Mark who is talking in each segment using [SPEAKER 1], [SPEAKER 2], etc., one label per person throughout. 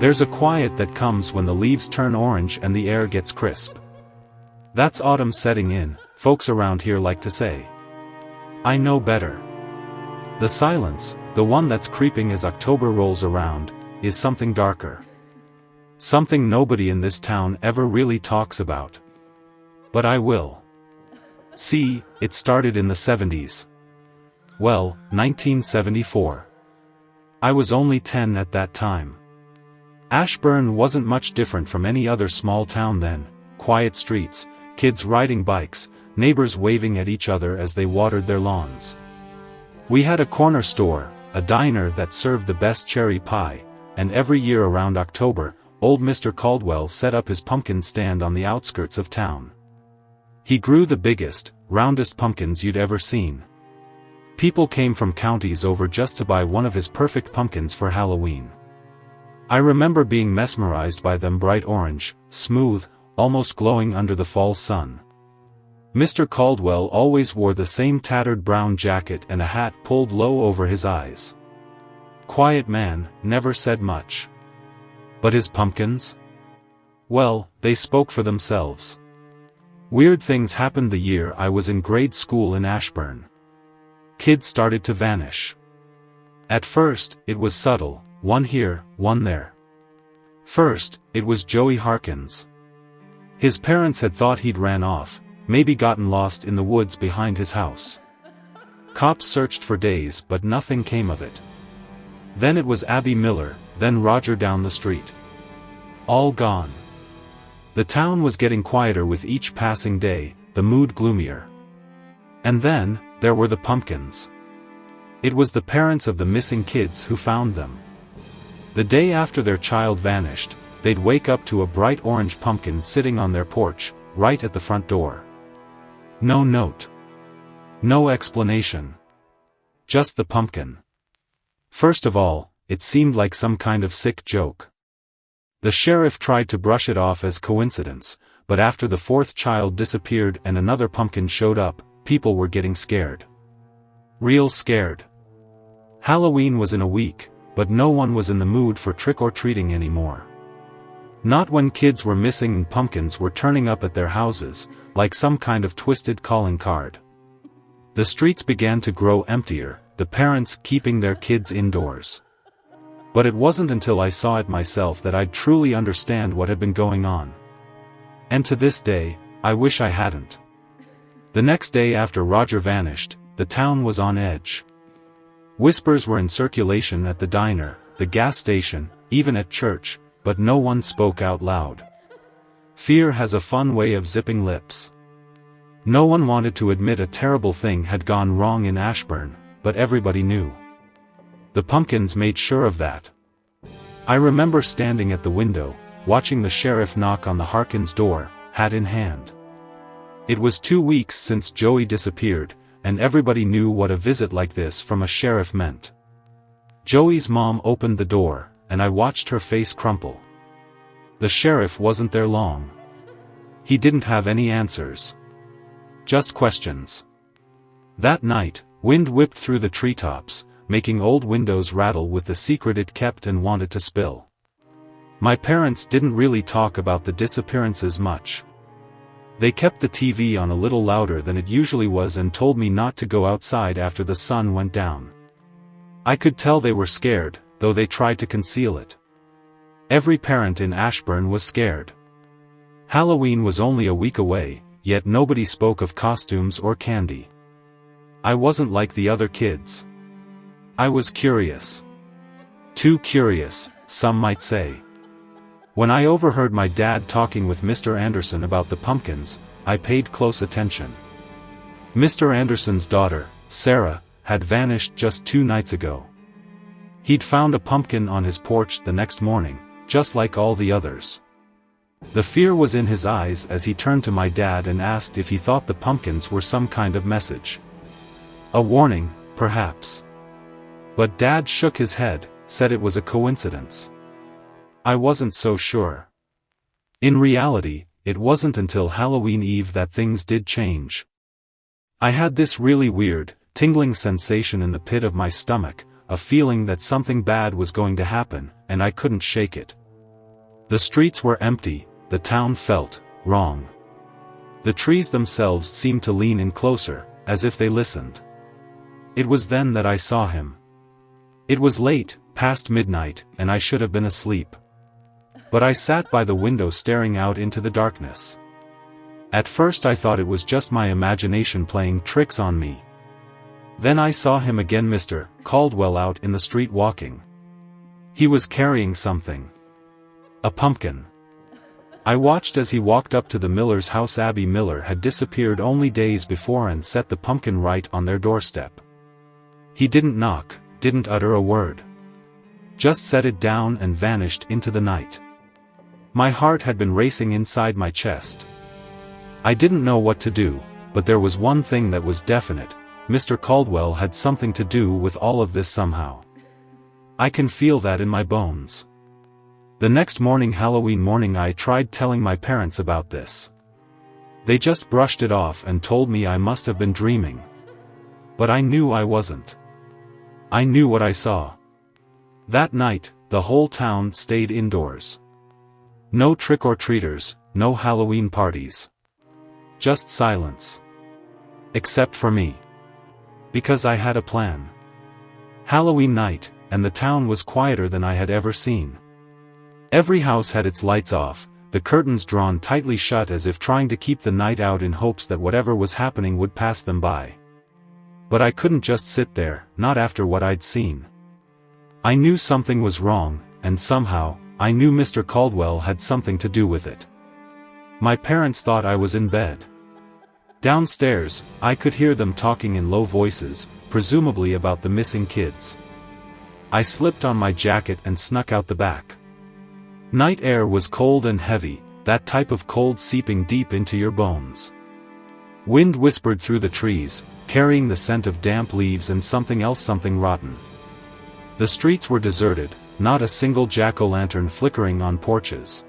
[SPEAKER 1] There's a quiet that comes when the leaves turn orange and the air gets crisp. That's autumn setting in, folks around here like to say. I know better. The silence, the one that's creeping as October rolls around, is something darker. Something nobody in this town ever really talks about. But I will. See, it started in the 70s. Well, 1974. I was only 10 at that time. Ashburn wasn't much different from any other small town then. Quiet streets, kids riding bikes, neighbors waving at each other as they watered their lawns. We had a corner store, a diner that served the best cherry pie, and every year around October, old Mr. Caldwell set up his pumpkin stand on the outskirts of town. He grew the biggest, roundest pumpkins you'd ever seen. People came from counties over just to buy one of his perfect pumpkins for Halloween. I remember being mesmerized by them, bright orange, smooth, almost glowing under the fall sun. Mr. Caldwell always wore the same tattered brown jacket and a hat pulled low over his eyes. Quiet man, never said much. But his pumpkins? Well, they spoke for themselves. Weird things happened the year I was in grade school in Ashburn. Kids started to vanish. At first, it was subtle, one here, one there. First, it was Joey Harkins. His parents had thought he'd ran off, maybe gotten lost in the woods behind his house. Cops searched for days but nothing came of it. Then it was Abby Miller, then Roger down the street. All gone. The town was getting quieter with each passing day, the mood gloomier. And then, there were the pumpkins. It was the parents of the missing kids who found them. The day after their child vanished, they'd wake up to a bright orange pumpkin sitting on their porch, right at the front door. No note. No explanation. Just the pumpkin. First of all, it seemed like some kind of sick joke. The sheriff tried to brush it off as coincidence, but after the fourth child disappeared and another pumpkin showed up, people were getting scared. Real scared. Halloween was in a week, but no one was in the mood for trick-or-treating anymore. Not when kids were missing and pumpkins were turning up at their houses, like some kind of twisted calling card. The streets began to grow emptier, the parents keeping their kids indoors. But it wasn't until I saw it myself that I'd truly understand what had been going on. And to this day, I wish I hadn't. The next day after Roger vanished, the town was on edge. Whispers were in circulation at the diner, the gas station, even at church, but no one spoke out loud. Fear has a fun way of zipping lips. No one wanted to admit a terrible thing had gone wrong in Ashburn, but everybody knew. The pumpkins made sure of that. I remember standing at the window, watching the sheriff knock on the Harkins' door, hat in hand. It was 2 weeks since Joey disappeared, and everybody knew what a visit like this from a sheriff meant. Joey's mom opened the door, and I watched her face crumple. The sheriff wasn't there long. He didn't have any answers. Just questions. That night, wind whipped through the treetops, making old windows rattle with the secret it kept and wanted to spill. My parents didn't really talk about the disappearances much. They kept the TV on a little louder than it usually was and told me not to go outside after the sun went down. I could tell they were scared, though they tried to conceal it. Every parent in Ashburn was scared. Halloween was only a week away, yet nobody spoke of costumes or candy. I wasn't like the other kids. I was curious. Too curious, some might say. When I overheard my dad talking with Mr. Anderson about the pumpkins, I paid close attention. Mr. Anderson's daughter, Sarah, had vanished just 2 nights ago. He'd found a pumpkin on his porch the next morning, just like all the others. The fear was in his eyes as he turned to my dad and asked if he thought the pumpkins were some kind of message. A warning, perhaps. But Dad shook his head, said it was a coincidence. I wasn't so sure. In reality, it wasn't until Halloween Eve that things did change. I had this really weird, tingling sensation in the pit of my stomach, a feeling that something bad was going to happen, and I couldn't shake it. The streets were empty, the town felt wrong. The trees themselves seemed to lean in closer, as if they listened. It was then that I saw him. It was late, past midnight, and I should have been asleep. But I sat by the window staring out into the darkness. At first I thought it was just my imagination playing tricks on me. Then I saw him again, Mr. Caldwell, out in the street walking. He was carrying something. A pumpkin. I watched as he walked up to the miller's house. Abby Miller had disappeared only days before and set the pumpkin right on their doorstep. He didn't knock, didn't utter a word. Just set it down and vanished into the night. My heart had been racing inside my chest. I didn't know what to do, but there was one thing that was definite: Mr. Caldwell had something to do with all of this somehow. I can feel that in my bones. The next morning, Halloween morning, I tried telling my parents about this. They just brushed it off and told me I must have been dreaming. But I knew I wasn't. I knew what I saw. That night, the whole town stayed indoors. No trick-or-treaters, no Halloween parties. Just silence. Except for me. Because I had a plan. Halloween night, and the town was quieter than I had ever seen. Every house had its lights off, the curtains drawn tightly shut as if trying to keep the night out in hopes that whatever was happening would pass them by. But I couldn't just sit there, not after what I'd seen. I knew something was wrong, and somehow, I knew Mr. Caldwell had something to do with it. My parents thought I was in bed. Downstairs, I could hear them talking in low voices, presumably about the missing kids. I slipped on my jacket and snuck out the back. Night air was cold and heavy, that type of cold seeping deep into your bones. Wind whispered through the trees, carrying the scent of damp leaves and something else, something rotten. The streets were deserted, not a single jack-o'-lantern flickering on porches.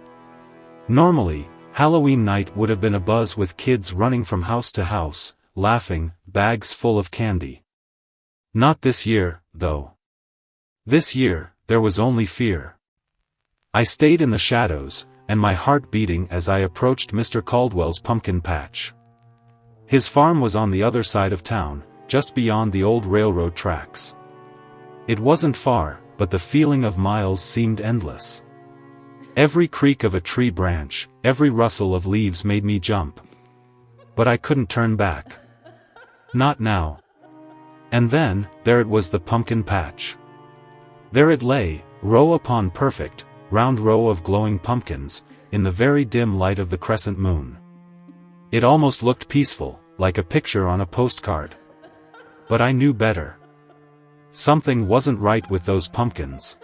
[SPEAKER 1] Normally, Halloween night would have been abuzz with kids running from house to house, laughing, bags full of candy. Not this year, though. This year, there was only fear. I stayed in the shadows, and my heart beating as I approached Mr. Caldwell's pumpkin patch. His farm was on the other side of town, just beyond the old railroad tracks. It wasn't far, but the feeling of miles seemed endless. Every creak of a tree branch, every rustle of leaves made me jump. But I couldn't turn back. Not now. And then, there it was, the pumpkin patch. There it lay, row upon perfect, round row of glowing pumpkins, in the very dim light of the crescent moon. It almost looked peaceful, like a picture on a postcard. But I knew better. Something wasn't right with those pumpkins.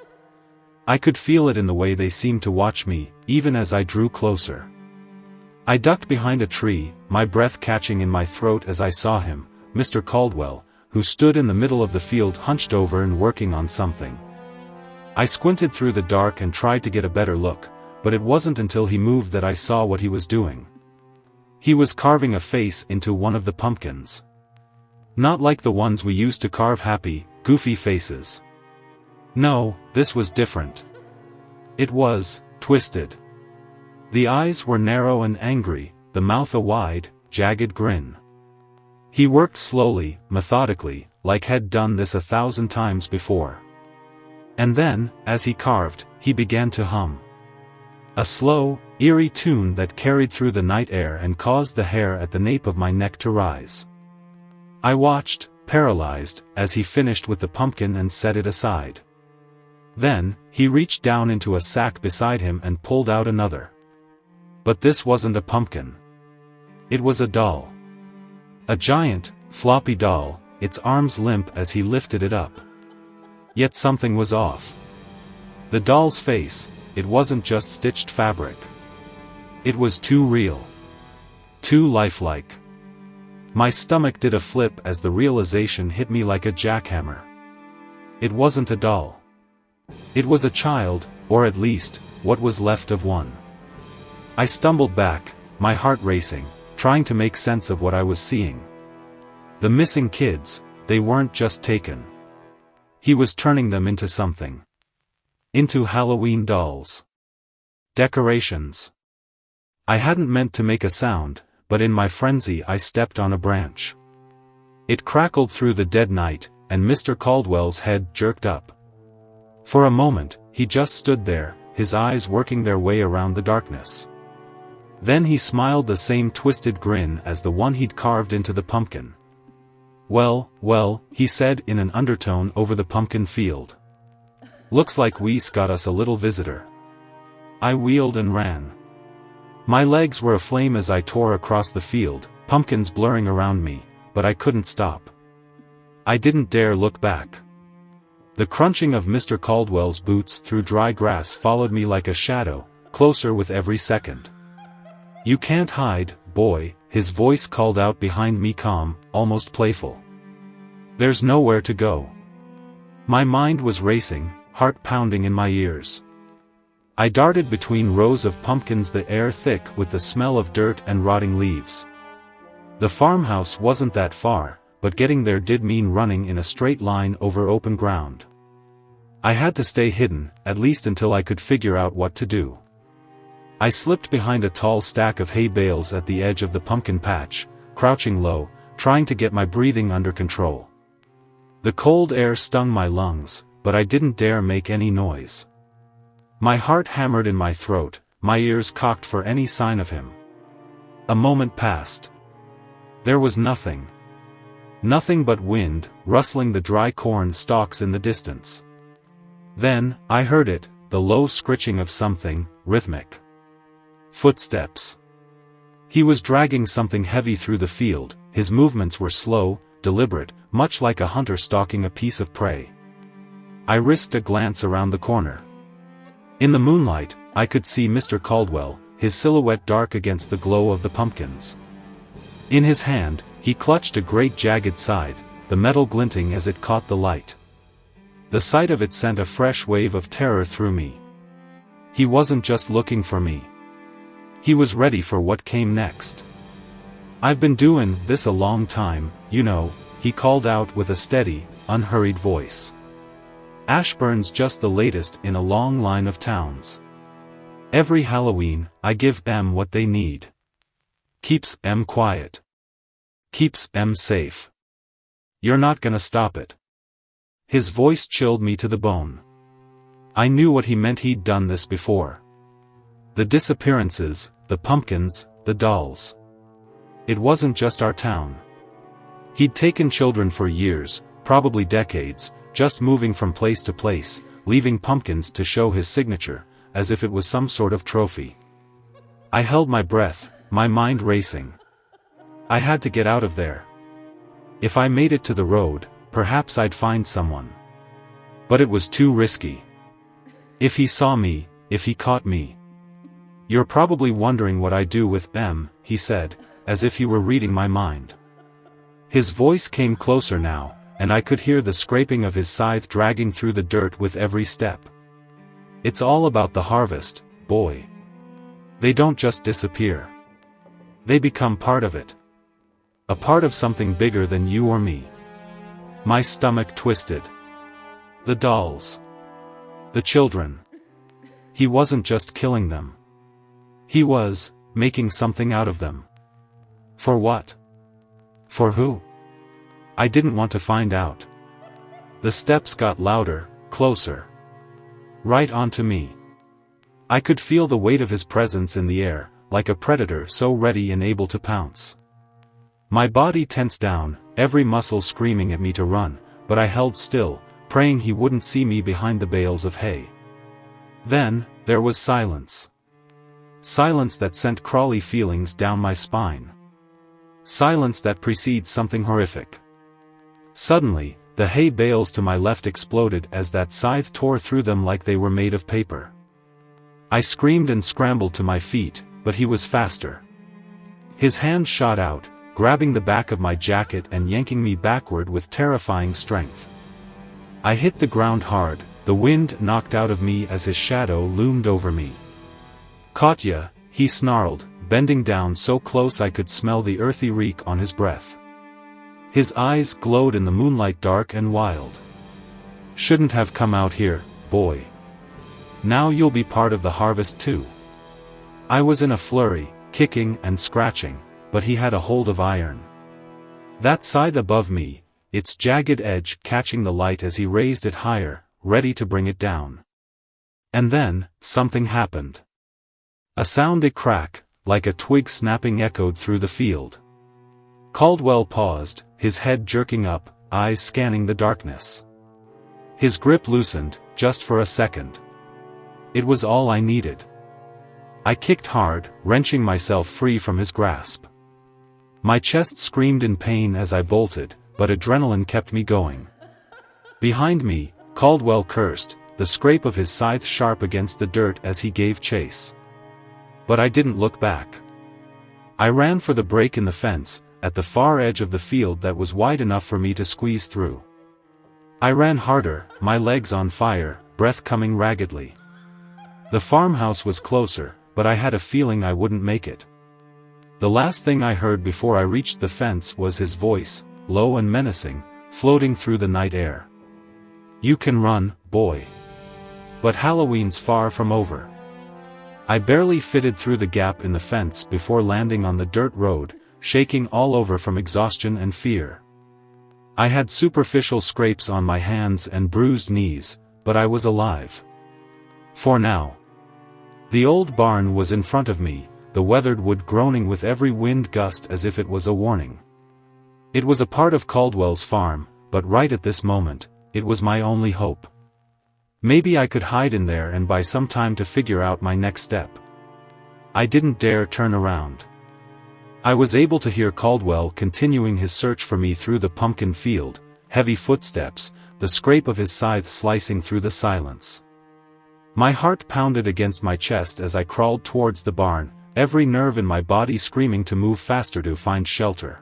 [SPEAKER 1] I could feel it in the way they seemed to watch me, even as I drew closer. I ducked behind a tree, my breath catching in my throat as I saw him, Mr. Caldwell, who stood in the middle of the field hunched over and working on something. I squinted through the dark and tried to get a better look, but it wasn't until he moved that I saw what he was doing. He was carving a face into one of the pumpkins. Not like the ones we used to carve happy, goofy faces. No, this was different. It was twisted. The eyes were narrow and angry, the mouth a wide, jagged grin. He worked slowly, methodically, like he'd done this 1,000 times before. And then, as he carved, he began to hum. A slow, eerie tune that carried through the night air and caused the hair at the nape of my neck to rise. I watched, paralyzed, as he finished with the pumpkin and set it aside. Then, he reached down into a sack beside him and pulled out another. But this wasn't a pumpkin. It was a doll. A giant, floppy doll, its arms limp as he lifted it up. Yet something was off. The doll's face, it wasn't just stitched fabric. It was too real. Too lifelike. My stomach did a flip as the realization hit me like a jackhammer. It wasn't a doll. It was a child, or at least, what was left of one. I stumbled back, my heart racing, trying to make sense of what I was seeing. The missing kids, they weren't just taken. He was turning them into something. Into Halloween dolls. Decorations. I hadn't meant to make a sound, but in my frenzy I stepped on a branch. It crackled through the dead night, and Mr. Caldwell's head jerked up. For a moment, he just stood there, his eyes working their way around the darkness. Then he smiled the same twisted grin as the one he'd carved into the pumpkin. "Well, well," he said in an undertone over the pumpkin field. "Looks like we's got us a little visitor." I wheeled and ran. My legs were aflame as I tore across the field, pumpkins blurring around me, but I couldn't stop. I didn't dare look back. The crunching of Mr. Caldwell's boots through dry grass followed me like a shadow, closer with every second. "You can't hide, boy," his voice called out behind me, calm, almost playful. "There's nowhere to go." My mind was racing, heart pounding in my ears. I darted between rows of pumpkins, the air thick with the smell of dirt and rotting leaves. The farmhouse wasn't that far, but getting there did mean running in a straight line over open ground. I had to stay hidden, at least until I could figure out what to do. I slipped behind a tall stack of hay bales at the edge of the pumpkin patch, crouching low, trying to get my breathing under control. The cold air stung my lungs, but I didn't dare make any noise. My heart hammered in my throat, my ears cocked for any sign of him. A moment passed. There was nothing. Nothing but wind, rustling the dry corn stalks in the distance. Then, I heard it, the low scritching of something, rhythmic. Footsteps. He was dragging something heavy through the field, his movements were slow, deliberate, much like a hunter stalking a piece of prey. I risked a glance around the corner. In the moonlight, I could see Mr. Caldwell, his silhouette dark against the glow of the pumpkins. In his hand, he clutched a great jagged scythe, the metal glinting as it caught the light. The sight of it sent a fresh wave of terror through me. He wasn't just looking for me. He was ready for what came next. "I've been doing this a long time, you know," he called out with a steady, unhurried voice. "Ashburn's just the latest in a long line of towns. Every Halloween, I give them what they need. Keeps them quiet. Keeps them safe. You're not gonna stop it." His voice chilled me to the bone. I knew what he meant. He'd done this before. The disappearances, the pumpkins, the dolls. It wasn't just our town. He'd taken children for years, probably decades, just moving from place to place, leaving pumpkins to show his signature, as if it was some sort of trophy. I held my breath, my mind racing. I had to get out of there. If I made it to the road, perhaps I'd find someone. But it was too risky. If he saw me, if he caught me. "You're probably wondering what I do with them," he said, as if he were reading my mind. His voice came closer now, and I could hear the scraping of his scythe dragging through the dirt with every step. "It's all about the harvest, boy. They don't just disappear. They become part of it. A part of something bigger than you or me." My stomach twisted. The dolls. The children. He wasn't just killing them. He was making something out of them. For what? For who? I didn't want to find out. The steps got louder, closer. Right onto me. I could feel the weight of his presence in the air, like a predator so ready and able to pounce. My body tensed down, every muscle screaming at me to run, but I held still, praying he wouldn't see me behind the bales of hay. Then, there was silence. Silence that sent crawly feelings down my spine. Silence that precedes something horrific. Suddenly, the hay bales to my left exploded as that scythe tore through them like they were made of paper. I screamed and scrambled to my feet, but he was faster. His hand shot out, grabbing the back of my jacket and yanking me backward with terrifying strength. I hit the ground hard, the wind knocked out of me as his shadow loomed over me. "Caught ya," he snarled, bending down so close I could smell the earthy reek on his breath. His eyes glowed in the moonlight, dark and wild. "Shouldn't have come out here, boy. Now you'll be part of the harvest too." I was in a flurry, kicking and scratching, but he had a hold of iron. That scythe above me, its jagged edge catching the light as he raised it higher, ready to bring it down. And then, something happened. A sound, a crack, like a twig snapping, echoed through the field. Caldwell paused, his head jerking up, eyes scanning the darkness. His grip loosened, just for a second. It was all I needed. I kicked hard, wrenching myself free from his grasp. My chest screamed in pain as I bolted, but adrenaline kept me going. Behind me, Caldwell cursed, the scrape of his scythe sharp against the dirt as he gave chase. But I didn't look back. I ran for the break in the fence, at the far edge of the field that was wide enough for me to squeeze through. I ran harder, my legs on fire, breath coming raggedly. The farmhouse was closer, but I had a feeling I wouldn't make it. The last thing I heard before I reached the fence was his voice, low and menacing, floating through the night air. "You can run, boy. But Halloween's far from over." I barely fitted through the gap in the fence before landing on the dirt road, shaking all over from exhaustion and fear. I had superficial scrapes on my hands and bruised knees, but I was alive. For now. The old barn was in front of me, the weathered wood groaning with every wind gust as if it was a warning. It was a part of Caldwell's farm, but right at this moment, it was my only hope. Maybe I could hide in there and buy some time to figure out my next step. I didn't dare turn around. I was able to hear Caldwell continuing his search for me through the pumpkin field, heavy footsteps, the scrape of his scythe slicing through the silence. My heart pounded against my chest as I crawled towards the barn, every nerve in my body screaming to move faster to find shelter.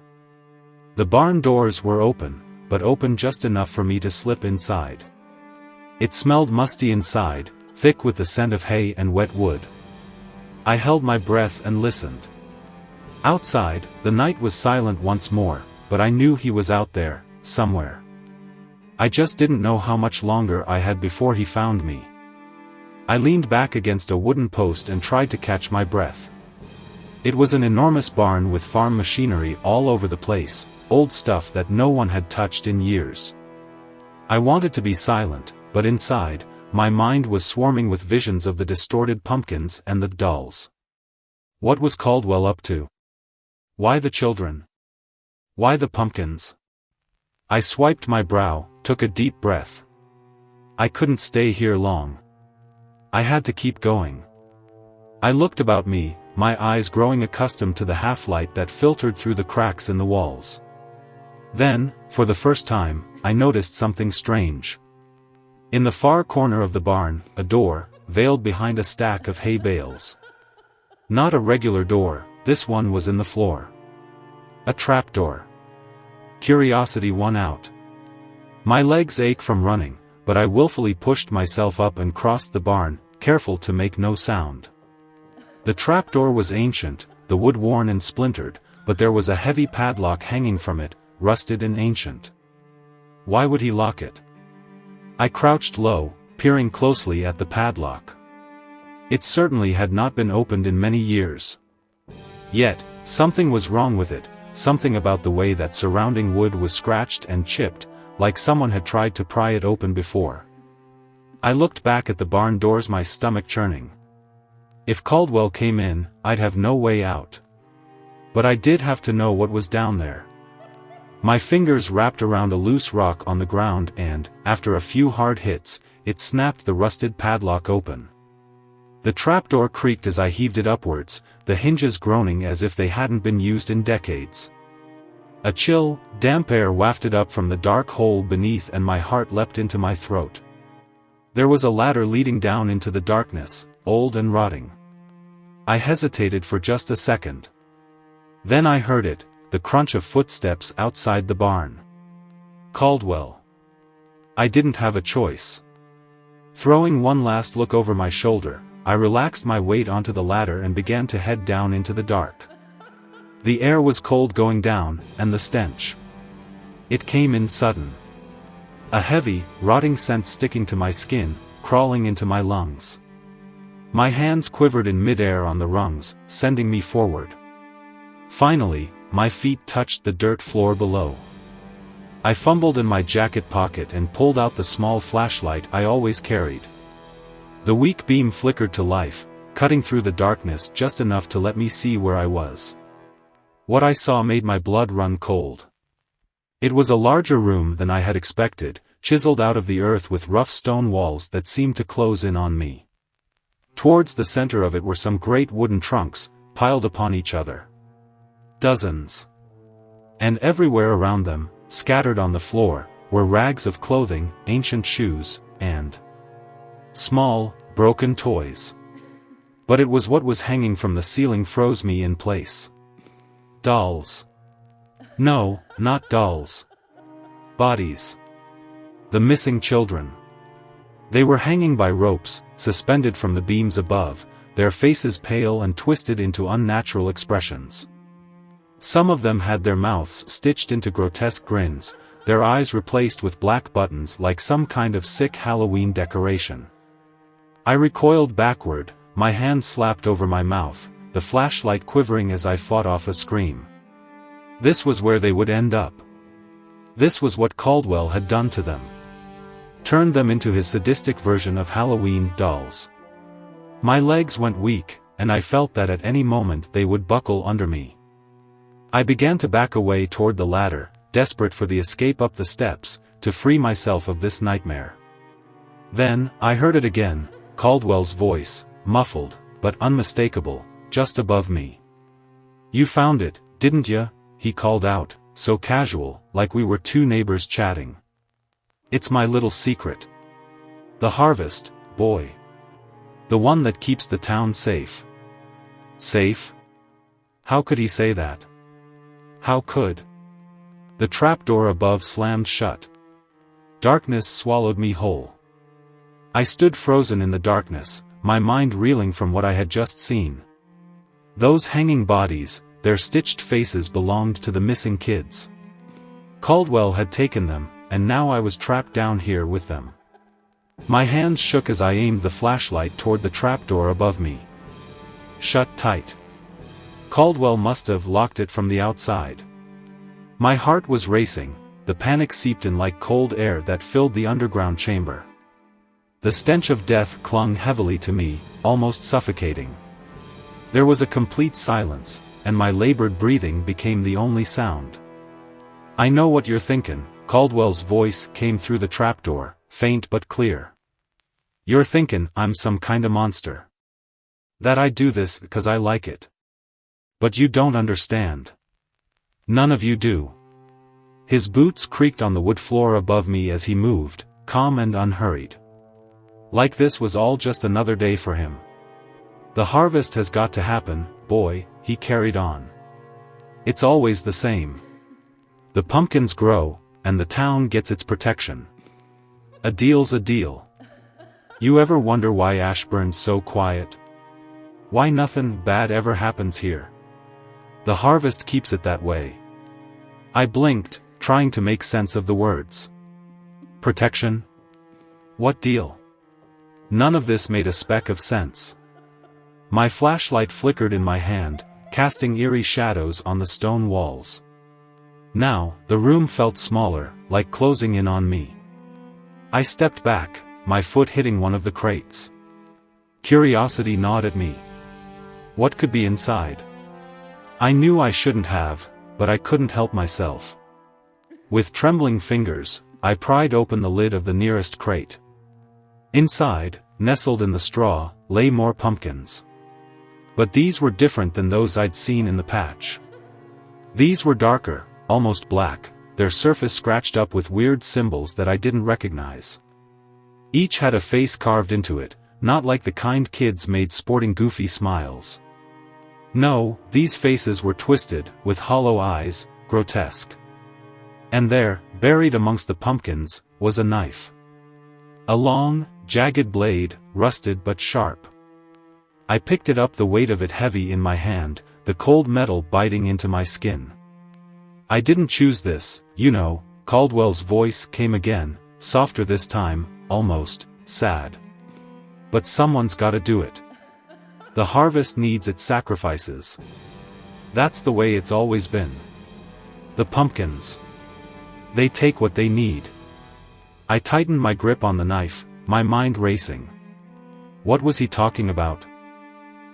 [SPEAKER 1] The barn doors were open, but open just enough for me to slip inside. It smelled musty inside, thick with the scent of hay and wet wood. I held my breath and listened. Outside, the night was silent once more, but I knew he was out there, somewhere. I just didn't know how much longer I had before he found me. I leaned back against a wooden post and tried to catch my breath. It was an enormous barn with farm machinery all over the place, old stuff that no one had touched in years. I wanted to be silent, but inside, my mind was swarming with visions of the distorted pumpkins and the dolls. What was Caldwell up to? Why the children? Why the pumpkins? I swiped my brow, took a deep breath. I couldn't stay here long. I had to keep going. I looked about me, my eyes growing accustomed to the half-light that filtered through the cracks in the walls. Then, for the first time, I noticed something strange. In the far corner of the barn, a door, veiled behind a stack of hay bales. Not a regular door, this one was in the floor. A trapdoor. Curiosity won out. My legs ached from running, but I willfully pushed myself up and crossed the barn, careful to make no sound. The trapdoor was ancient, the wood worn and splintered, but there was a heavy padlock hanging from it, rusted and ancient. Why would he lock it? I crouched low, peering closely at the padlock. It certainly had not been opened in many years. Yet, something was wrong with it, something about the way that surrounding wood was scratched and chipped, like someone had tried to pry it open before. I looked back at the barn doors, my stomach churning. If Caldwell came in, I'd have no way out. But I did have to know what was down there. My fingers wrapped around a loose rock on the ground and, after a few hard hits, it snapped the rusted padlock open. The trapdoor creaked as I heaved it upwards, the hinges groaning as if they hadn't been used in decades. A chill, damp air wafted up from the dark hole beneath and my heart leapt into my throat. There was a ladder leading down into the darkness, old and rotting. I hesitated for just a second. Then I heard it, the crunch of footsteps outside the barn. Caldwell. I didn't have a choice. Throwing one last look over my shoulder, I relaxed my weight onto the ladder and began to head down into the dark. The air was cold going down, and the stench. It came in sudden. A heavy, rotting scent sticking to my skin, crawling into my lungs. My hands quivered in midair on the rungs, sending me forward. Finally, my feet touched the dirt floor below. I fumbled in my jacket pocket and pulled out the small flashlight I always carried. The weak beam flickered to life, cutting through the darkness just enough to let me see where I was. What I saw made my blood run cold. It was a larger room than I had expected, chiseled out of the earth with rough stone walls that seemed to close in on me. Towards the center of it were some great wooden trunks, piled upon each other. Dozens. And everywhere around them, scattered on the floor, were rags of clothing, ancient shoes, and small, broken toys. But it was what was hanging from the ceiling froze me in place. Dolls. No, not dolls. Bodies. The missing children. They were hanging by ropes, suspended from the beams above, their faces pale and twisted into unnatural expressions. Some of them had their mouths stitched into grotesque grins, their eyes replaced with black buttons like some kind of sick Halloween decoration. I recoiled backward, my hand slapped over my mouth, the flashlight quivering as I fought off a scream. This was where they would end up. This was what Caldwell had done to them. Turned them into his sadistic version of Halloween dolls. My legs went weak, and I felt that at any moment they would buckle under me. I began to back away toward the ladder, desperate for the escape up the steps, to free myself of this nightmare. Then, I heard it again, Caldwell's voice, muffled, but unmistakable, just above me. "You found it, didn't ya?" he called out, so casual, like we were two neighbors chatting. "It's my little secret. The harvest, boy. The one that keeps the town safe." Safe? How could he say that? How could? The trapdoor above slammed shut. Darkness swallowed me whole. I stood frozen in the darkness, my mind reeling from what I had just seen. Those hanging bodies, their stitched faces belonged to the missing kids. Caldwell had taken them, and now I was trapped down here with them. My hands shook as I aimed the flashlight toward the trapdoor above me. Shut tight. Caldwell must have locked it from the outside. My heart was racing, the panic seeped in like cold air that filled the underground chamber. The stench of death clung heavily to me, almost suffocating. There was a complete silence, and my labored breathing became the only sound. "I know what you're thinking," Caldwell's voice came through the trapdoor, faint but clear. "You're thinking I'm some kinda monster. That I do this because I like it. But you don't understand. None of you do." His boots creaked on the wood floor above me as he moved, calm and unhurried. Like this was all just another day for him. "The harvest has got to happen, boy," he carried on. "It's always the same. The pumpkins grow, and the town gets its protection. A deal's a deal. You ever wonder why Ashburn's so quiet? Why nothing bad ever happens here? The harvest keeps it that way." I blinked, trying to make sense of the words. Protection? What deal? None of this made a speck of sense. My flashlight flickered in my hand, casting eerie shadows on the stone walls. Now, the room felt smaller, like closing in on me. I stepped back, my foot hitting one of the crates. Curiosity gnawed at me. What could be inside? I knew I shouldn't have, but I couldn't help myself. With trembling fingers, I pried open the lid of the nearest crate. Inside, nestled in the straw, lay more pumpkins. But these were different than those I'd seen in the patch. These were darker, almost black, their surface scratched up with weird symbols that I didn't recognize. Each had a face carved into it, not like the kind kids made sporting goofy smiles. No, these faces were twisted, with hollow eyes, grotesque. And there, buried amongst the pumpkins, was a knife. A long, jagged blade, rusted but sharp. I picked it up, the weight of it heavy in my hand, the cold metal biting into my skin. "I didn't choose this, you know," Caldwell's voice came again, softer this time, almost sad. "But someone's gotta do it. The harvest needs its sacrifices. That's the way it's always been. The pumpkins. They take what they need. I tightened my grip on the knife, my mind racing. What was he talking about?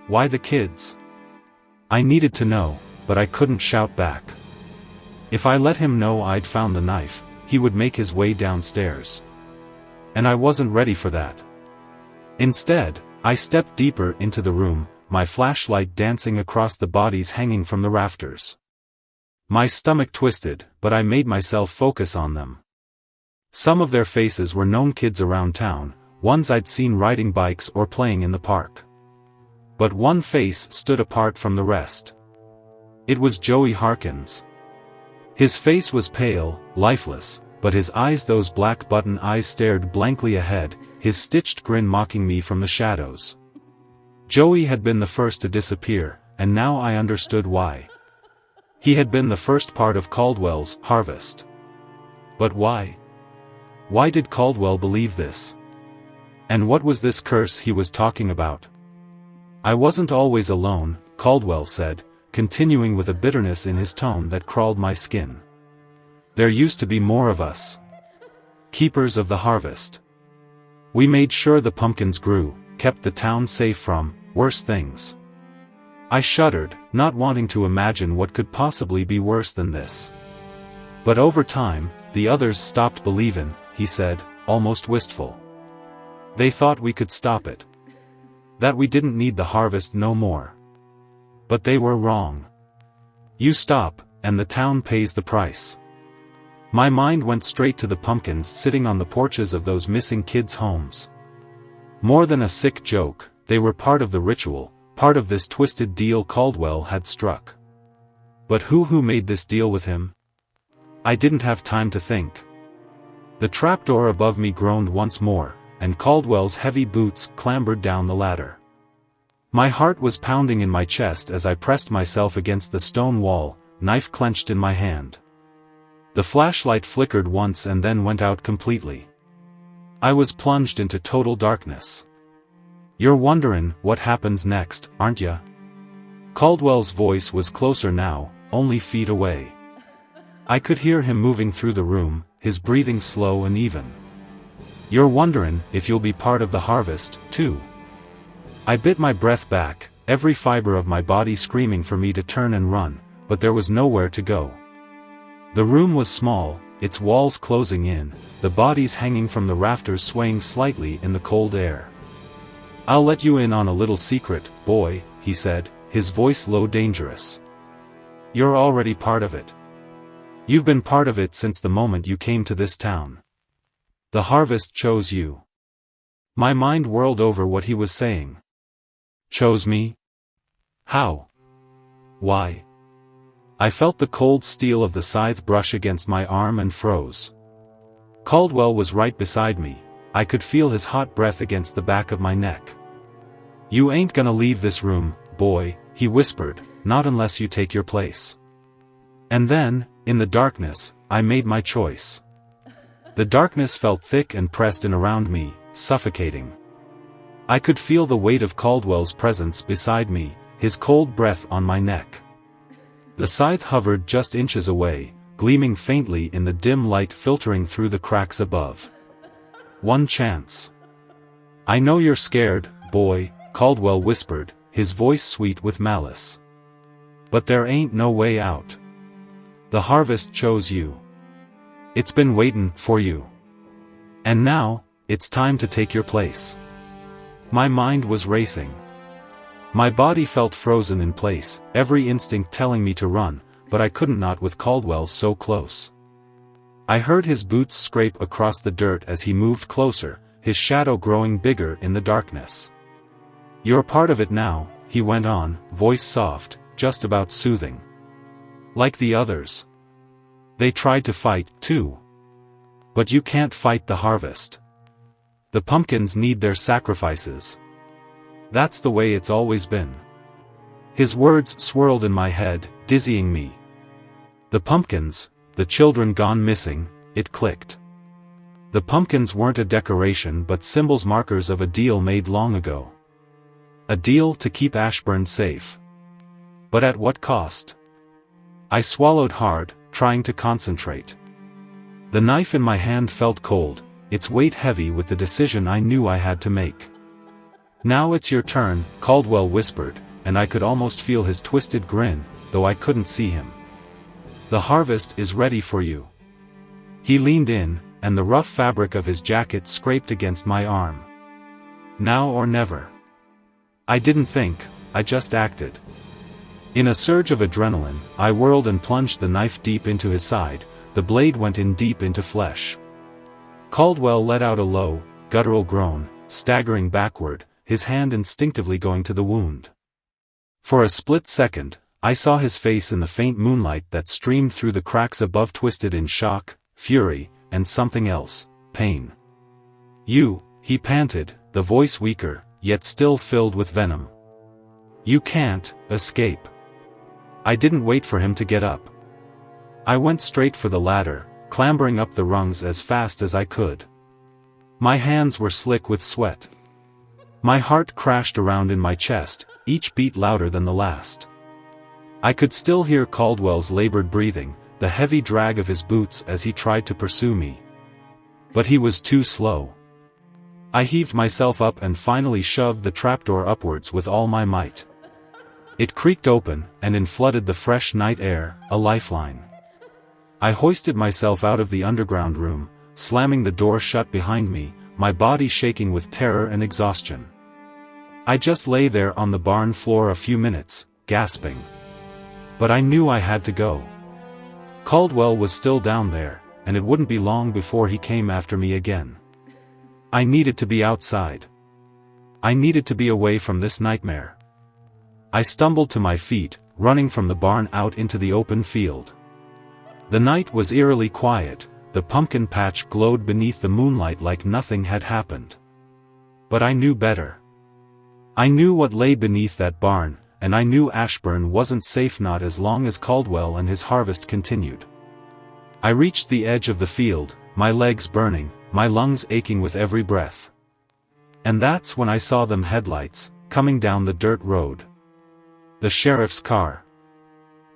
[SPEAKER 1] Why the kids? I needed to know, but I couldn't shout back. If I let him know I'd found the knife, he would make his way downstairs. And I wasn't ready for that. Instead, I stepped deeper into the room, my flashlight dancing across the bodies hanging from the rafters. My stomach twisted, but I made myself focus on them. Some of their faces were known kids around town, ones I'd seen riding bikes or playing in the park. But one face stood apart from the rest. It was Joey Harkins. His face was pale, lifeless, but his eyes, those black button eyes, stared blankly ahead, his stitched grin mocking me from the shadows. Joey had been the first to disappear, and now I understood why. He had been the first part of Caldwell's harvest. But why? Why did Caldwell believe this? And what was this curse he was talking about? I wasn't always alone, Caldwell said, continuing with a bitterness in his tone that crawled my skin. There used to be more of us. Keepers of the harvest. We made sure the pumpkins grew, kept the town safe from worse things. I shuddered, not wanting to imagine what could possibly be worse than this. But over time, the others stopped believing, he said, almost wistful. They thought we could stop it. That we didn't need the harvest no more. But they were wrong. You stop, and the town pays the price. My mind went straight to the pumpkins sitting on the porches of those missing kids' homes. More than a sick joke, they were part of the ritual, part of this twisted deal Caldwell had struck. But who made this deal with him? I didn't have time to think. The trapdoor above me groaned once more, and Caldwell's heavy boots clambered down the ladder. My heart was pounding in my chest as I pressed myself against the stone wall, knife clenched in my hand. The flashlight flickered once and then went out completely. I was plunged into total darkness. You're wondering what happens next, aren't ya? Caldwell's voice was closer now, only feet away. I could hear him moving through the room, his breathing slow and even. You're wondering if you'll be part of the harvest, too. I bit my breath back, every fiber of my body screaming for me to turn and run, but there was nowhere to go. The room was small, its walls closing in, the bodies hanging from the rafters swaying slightly in the cold air. I'll let you in on a little secret, boy, he said, his voice low, dangerous. You're already part of it. You've been part of it since the moment you came to this town. The harvest chose you. My mind whirled over what he was saying. Chose me? How? Why? I felt the cold steel of the scythe brush against my arm and froze. Caldwell was right beside me, I could feel his hot breath against the back of my neck. You ain't gonna leave this room, boy, he whispered, not unless you take your place. And then, in the darkness, I made my choice. The darkness felt thick and pressed in around me, suffocating. I could feel the weight of Caldwell's presence beside me, his cold breath on my neck. The scythe hovered just inches away, gleaming faintly in the dim light filtering through the cracks above. One chance. I know you're scared, boy, Caldwell whispered, his voice sweet with malice. But there ain't no way out. The harvest chose you. It's been waiting for you. And now, it's time to take your place. My mind was racing. My body felt frozen in place, every instinct telling me to run, but I couldn't, not with Caldwell so close. I heard his boots scrape across the dirt as he moved closer, his shadow growing bigger in the darkness. You're part of it now, he went on, voice soft, just about soothing. Like the others. They tried to fight, too. But you can't fight the harvest. The pumpkins need their sacrifices. That's the way it's always been. His words swirled in my head, dizzying me. The pumpkins, the children gone missing, it clicked. The pumpkins weren't a decoration but symbols, markers of a deal made long ago. A deal to keep Ashburn safe. But at what cost? I swallowed hard, trying to concentrate. The knife in my hand felt cold, its weight heavy with the decision I knew I had to make. "Now it's your turn," Caldwell whispered, and I could almost feel his twisted grin, though I couldn't see him. "The harvest is ready for you." He leaned in, and the rough fabric of his jacket scraped against my arm. Now or never. I didn't think, I just acted. In a surge of adrenaline, I whirled and plunged the knife deep into his side. The blade went in deep into flesh. Caldwell let out a low, guttural groan, staggering backward, his hand instinctively going to the wound. For a split second, I saw his face in the faint moonlight that streamed through the cracks above, twisted in shock, fury, and something else, pain. "You," he panted, the voice weaker, yet still filled with venom. "You can't escape." I didn't wait for him to get up. I went straight for the ladder, clambering up the rungs as fast as I could. My hands were slick with sweat. My heart crashed around in my chest, each beat louder than the last. I could still hear Caldwell's labored breathing, the heavy drag of his boots as he tried to pursue me. But he was too slow. I heaved myself up and finally shoved the trapdoor upwards with all my might. It creaked open, and in flooded the fresh night air, a lifeline. I hoisted myself out of the underground room, slamming the door shut behind me, my body shaking with terror and exhaustion. I just lay there on the barn floor a few minutes, gasping. But I knew I had to go. Caldwell was still down there, and it wouldn't be long before he came after me again. I needed to be outside. I needed to be away from this nightmare. I stumbled to my feet, running from the barn out into the open field. The night was eerily quiet, the pumpkin patch glowed beneath the moonlight like nothing had happened. But I knew better. I knew what lay beneath that barn, and I knew Ashburn wasn't safe, not as long as Caldwell and his harvest continued. I reached the edge of the field, my legs burning, my lungs aching with every breath. And that's when I saw them headlights, coming down the dirt road. The sheriff's car.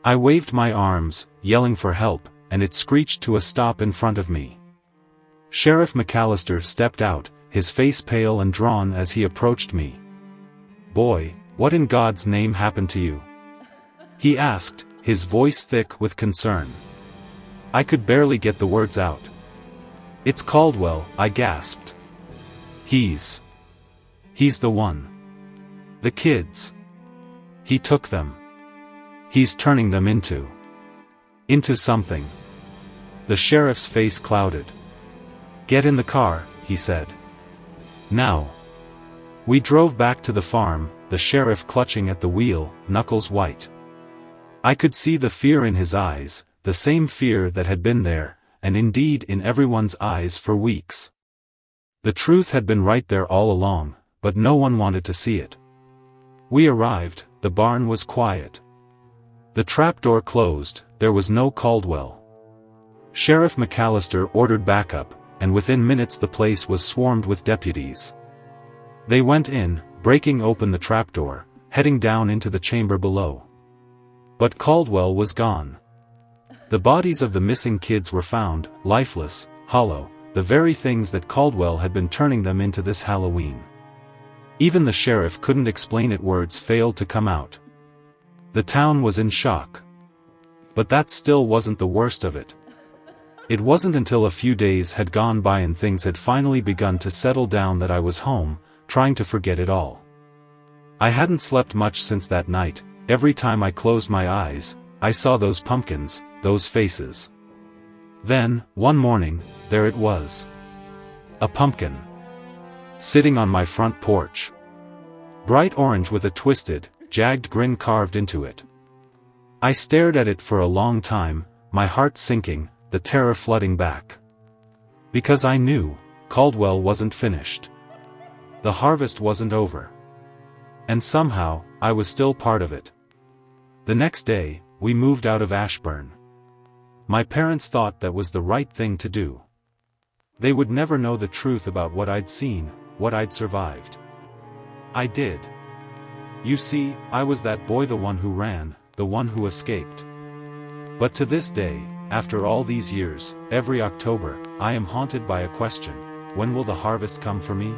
[SPEAKER 1] I waved my arms, yelling for help, and it screeched to a stop in front of me. Sheriff McAllister stepped out, his face pale and drawn as he approached me. "Boy, what in God's name happened to you?" he asked, his voice thick with concern. I could barely get the words out. "It's Caldwell," I gasped. He's the one. The kids. He took them. He's turning them into something." The sheriff's face clouded. "Get in the car," he said. "Now." We drove back to the farm, the sheriff clutching at the wheel, knuckles white. I could see the fear in his eyes, the same fear that had been there, and indeed in everyone's eyes for weeks. The truth had been right there all along, but no one wanted to see it. We arrived, the barn was quiet. The trapdoor closed, there was no Caldwell. Sheriff McAllister ordered backup, and within minutes the place was swarmed with deputies. They went in, breaking open the trapdoor, heading down into the chamber below. But Caldwell was gone. The bodies of the missing kids were found, lifeless, hollow, the very things that Caldwell had been turning them into this Halloween. Even the sheriff couldn't explain it, words failed to come out. The town was in shock. But that still wasn't the worst of it. It wasn't until a few days had gone by and things had finally begun to settle down that I was home, trying to forget it all. I hadn't slept much since that night. Every time I closed my eyes, I saw those pumpkins, those faces. Then, one morning, there it was. A pumpkin. Sitting on my front porch. Bright orange with a twisted, jagged grin carved into it. I stared at it for a long time, my heart sinking, the terror flooding back. Because I knew, Caldwell wasn't finished. The harvest wasn't over. And somehow, I was still part of it. The next day, we moved out of Ashburn. My parents thought that was the right thing to do. They would never know the truth about what I'd seen, what I'd survived. I did. You see, I was that boy, the one who ran, the one who escaped. But to this day, after all these years, every October, I am haunted by a question: when will the harvest come for me?